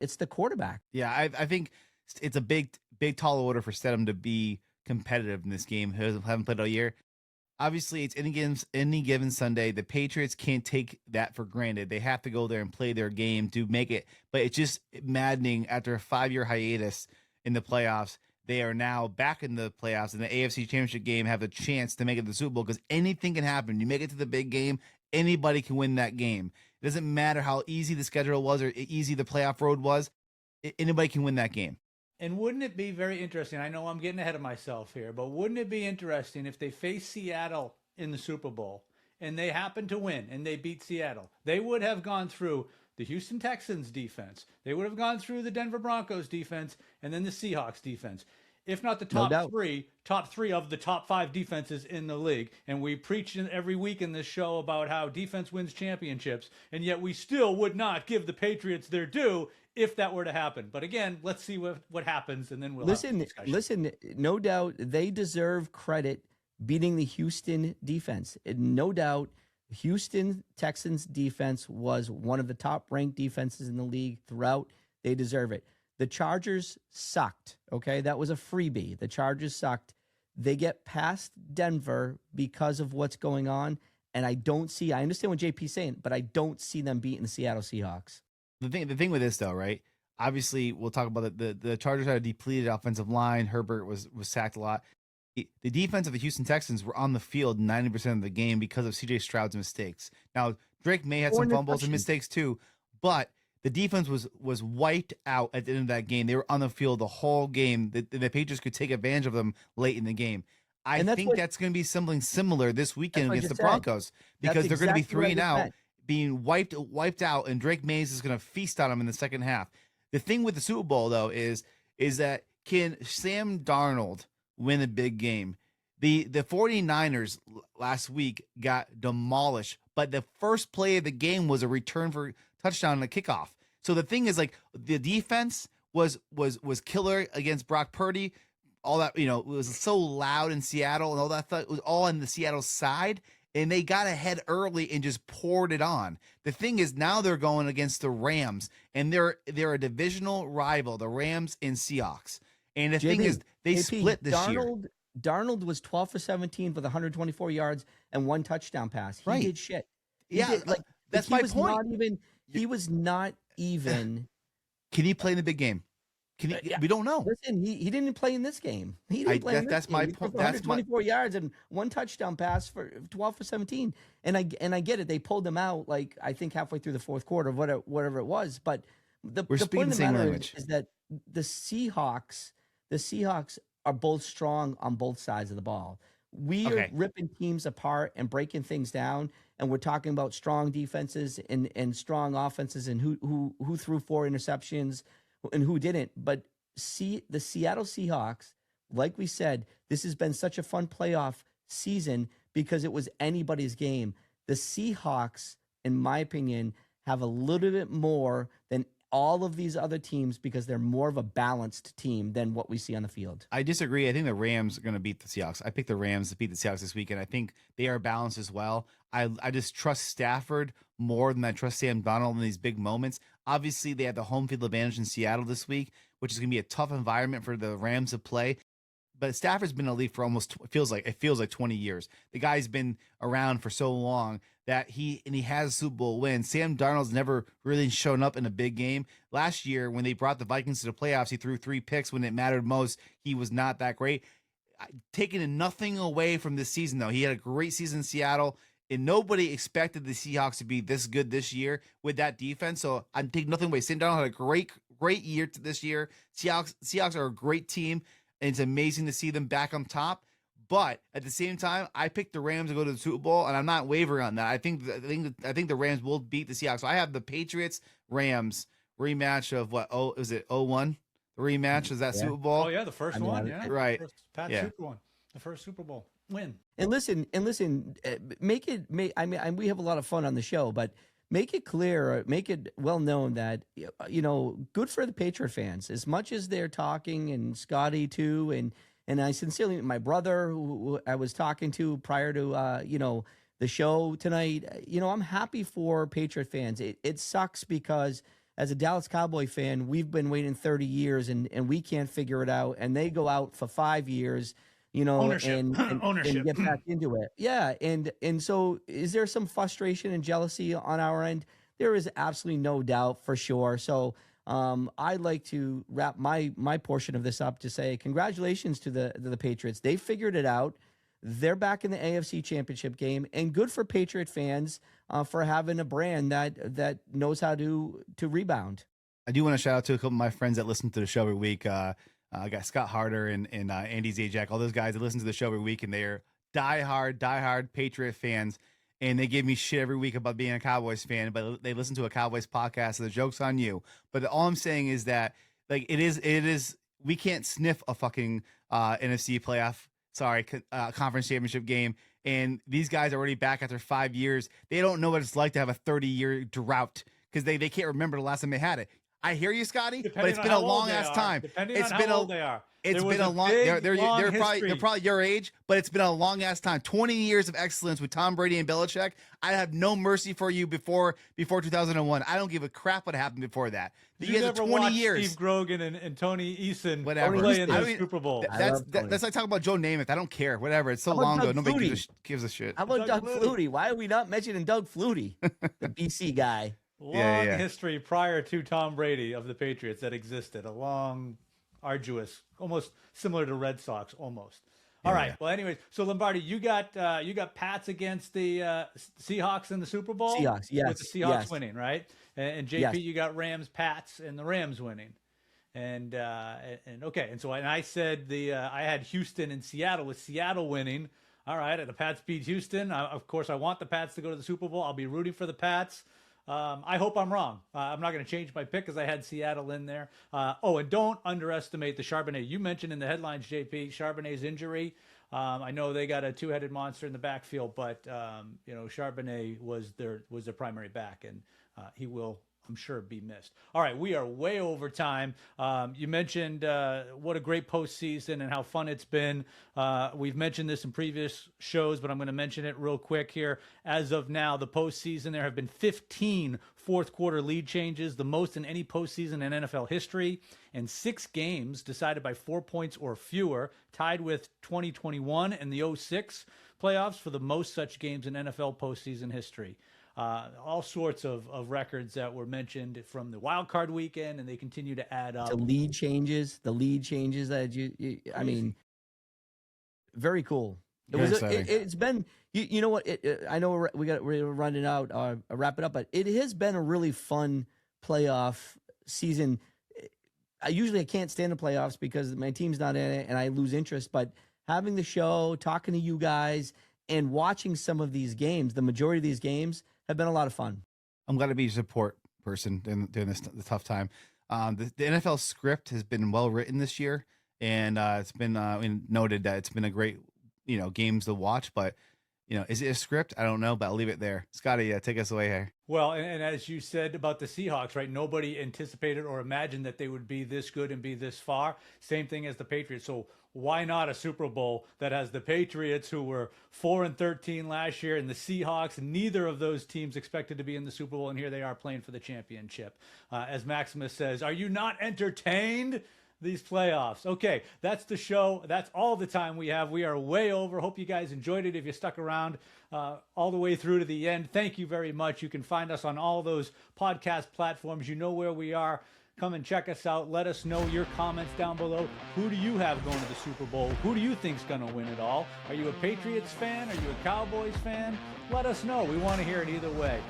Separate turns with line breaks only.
it's the quarterback.
Yeah, I think it's a big tall order for Stidham to be competitive in this game. He haven't played all year. Obviously, it's any given Sunday. The Patriots can't take that for granted. They have to go there and play their game to make it. But it's just maddening after a 5-year hiatus in the playoffs. They are now back in the playoffs in the AFC Championship game, have a chance to make it to the Super Bowl because anything can happen. You make it to the big game, anybody can win that game. It doesn't matter how easy the schedule was or easy the playoff road was. Anybody can win that game.
And wouldn't it be very interesting? I know I'm getting ahead of myself here, but wouldn't it be interesting if they face Seattle in the Super Bowl and they happen to win and they beat Seattle? They would have gone through the Houston Texans defense. They would have gone through the Denver Broncos defense and then the Seahawks defense. If not the top three of the top 5 defenses in the league. And we preach every week in this show about how defense wins championships, and yet we still would not give the Patriots their due if that were to happen. But again, let's see what happens, and then we'll have a discussion.
Listen, no doubt they deserve credit beating the Houston defense. No doubt Houston Texans defense was one of the top-ranked defenses in the league throughout. They deserve it. The Chargers sucked, okay? That was a freebie. The Chargers sucked. They get past Denver because of what's going on, and I understand what JP's saying, but I don't see them beating the Seattle Seahawks.
The thing with this, though, right? Obviously, we'll talk about the Chargers had a depleted offensive line. Herbert was sacked a lot. The defense of the Houston Texans were on the field 90% of the game because of C.J. Stroud's mistakes. Now, Drake May had some fumbles and mistakes too, but the defense was wiped out at the end of that game. They were on the field the whole game. The Patriots could take advantage of them late in the game. I think that's going to be something similar this weekend against the Broncos because they're going to be 3-0, being wiped out, and Drake Mays is going to feast on them in the second half. The thing with the Super Bowl, though, is that can Sam Darnold win a big game? The 49ers last week got demolished, but the first play of the game was a return for touchdown and a kickoff. So the thing is, like, the defense was killer against Brock Purdy. All that, it was so loud in Seattle and all that stuff. It was all on the Seattle side, and they got ahead early and just poured it on. The thing is, now they're going against the Rams, and they're a divisional rival, the Rams and Seahawks. And the thing is, they split this year.
Darnold was 12 for 17 with 124 yards and 1 touchdown pass. He did shit. That's my point. He was not even.
Can he play in the big game? We don't know.
Listen, he didn't play in this game. He didn't play in this
that's
game.
my
He
point.
threw 124 yards and 1 touchdown pass for 12 for 17. And I get it. They pulled him out I think halfway through the fourth quarter, whatever it was. But the point of the matter is that the Seahawks are both strong on both sides of the ball. We are ripping teams apart and breaking things down, and we're talking about strong defenses and strong offenses and who threw 4 interceptions and who didn't. But the Seattle Seahawks, like we said, this has been such a fun playoff season because it was anybody's game. The Seahawks, in my opinion, have a little bit more than all of these other teams because they're more of a balanced team than what we see on the field.
I disagree. I think the Rams are going to beat the Seahawks. I picked the Rams to beat the Seahawks this weekend. I think they are balanced as well. I just trust Stafford more than I trust Sam Darnold in these big moments. Obviously, they have the home field advantage in Seattle this week, which is going to be a tough environment for the Rams to play. But Stafford's been in the league for almost it feels like 20 years. The guy's been around for so long that he has a Super Bowl win. Sam Darnold's never really shown up in a big game. Last year, when they brought the Vikings to the playoffs, he threw 3 picks when it mattered most. He was not that great. Taking nothing away from this season, though, he had a great season in Seattle, and nobody expected the Seahawks to be this good this year with that defense. So I'm taking nothing away. Sam Darnold had a great year this year. Seahawks are a great team, and it's amazing to see them back on top. But at the same time, I picked the Rams to go to the Super Bowl, and I'm not wavering on that. I think the Rams will beat the Seahawks. So I have the Patriots Rams rematch of what? Oh, is it 0-1? The rematch is that Super Bowl?
Oh yeah, the first one. Yeah,
right.
Super one, the first Super Bowl win.
And listen, make it. I mean, we have a lot of fun on the show, but make it clear, make it well known that good for the Patriot fans. As much as they're talking, and Scotty too, and I sincerely, my brother who I was talking to prior to the show tonight, I'm happy for Patriot fans. It sucks because as a Dallas Cowboy fan, we've been waiting 30 years and we can't figure it out. And they go out for 5 years,
Ownership.
and
Ownership.
get back into it. Yeah. And so is there some frustration and jealousy on our end? There is absolutely no doubt, for sure. So I'd like to wrap my portion of this up to say congratulations to the Patriots. They figured it out. They're back in the AFC Championship game, and good for Patriot fans for having a brand that knows how to rebound.
I do want to shout out to a couple of my friends that listen to the show every week. I got Scott Harder and Andy Zajac, all those guys that listen to the show every week, and they're diehard Patriot fans. And they give me shit every week about being a Cowboys fan, but they listen to a Cowboys podcast, so the joke's on you. But all I'm saying is that, like, it is we can't sniff a fucking NFC playoff, conference championship game. And these guys are already back after 5 years. They don't know what it's like to have a 30-year drought because they can't remember the last time they had it. I hear you, Scotty, but it's been a long ass time.
It's been how old they are.
It's been a long. They're probably your age, but it's been a long ass time. 20 years of excellence with Tom Brady and Belichick. I have no mercy for you before 2001. I don't give a crap what happened before that.
You guys are 20 years. Steve Grogan and Tony Eason play in the Super Bowl.
That's like talking about Joe Namath. I don't care. Whatever. It's so long ago. Nobody gives a shit.
How about Doug Flutie? Why are we not mentioning Doug Flutie, the BC guy?
Long history prior to Tom Brady of the Patriots that existed. A long, arduous, almost similar to Red Sox, almost. All right. Well, anyways, so Lombardi, you got Pats against the Seahawks in the Super Bowl.
Seahawks, yes,
with the Seahawks winning, right? And JP, you got Rams, Pats, and the Rams winning. And okay, and so I said I had Houston and Seattle with Seattle winning. All right, the Pats beat Houston. Of course, I want the Pats to go to the Super Bowl. I'll be rooting for the Pats. I hope I'm wrong. I'm not going to change my pick because I had Seattle in there. And don't underestimate the Charbonnet. You mentioned in the headlines, JP, Charbonnet's injury. I know they got a two-headed monster in the backfield, but Charbonnet was their primary back, and he will, I'm sure, be missed. All right, we are way over time. You mentioned what a great postseason and how fun it's been. We've mentioned this in previous shows, but I'm going to mention it real quick here. As of now, the postseason, there have been 15 fourth-quarter lead changes, the most in any postseason in NFL history, and 6 games decided by 4 points or fewer, tied with 2021 and the 06 playoffs for the most such games in NFL postseason history. All sorts of records that were mentioned from the wild card weekend, and they continue to add up.
The lead changes that I mean, very cool. It's been, you know what? I know we're running out. Wrap it up, but it has been a really fun playoff season. I can't stand the playoffs because my team's not in it and I lose interest. But having the show, talking to you guys, and watching some of these games, the majority of these games have been a lot of fun.
I'm glad to be a support person during this the tough time. The NFL script has been well written this year, and it's been noted that it's been a great games to watch. But is it a script? I don't know, but I'll leave it there. Scotty, take us away here.
Well, and as you said about the Seahawks, right? Nobody anticipated or imagined that they would be this good and be this far. Same thing as the Patriots. So why not a Super Bowl that has the Patriots, who were 4-13 last year, and the Seahawks? Neither of those teams expected to be in the Super Bowl, and here they are playing for the championship. As Maximus says, are you not entertained? These playoffs. Okay, that's the show. That's all the time we have. We are way over. Hope you guys enjoyed it. If you stuck around all the way through to the end, thank you very much. You can find us on all those podcast platforms. You know where we are. Come and check us out. Let us know your comments down below. Who do you have going to the Super Bowl? Who do you think's going to win it all? Are you a Patriots fan? Are you a Cowboys fan? Let us know. We want to hear it either way.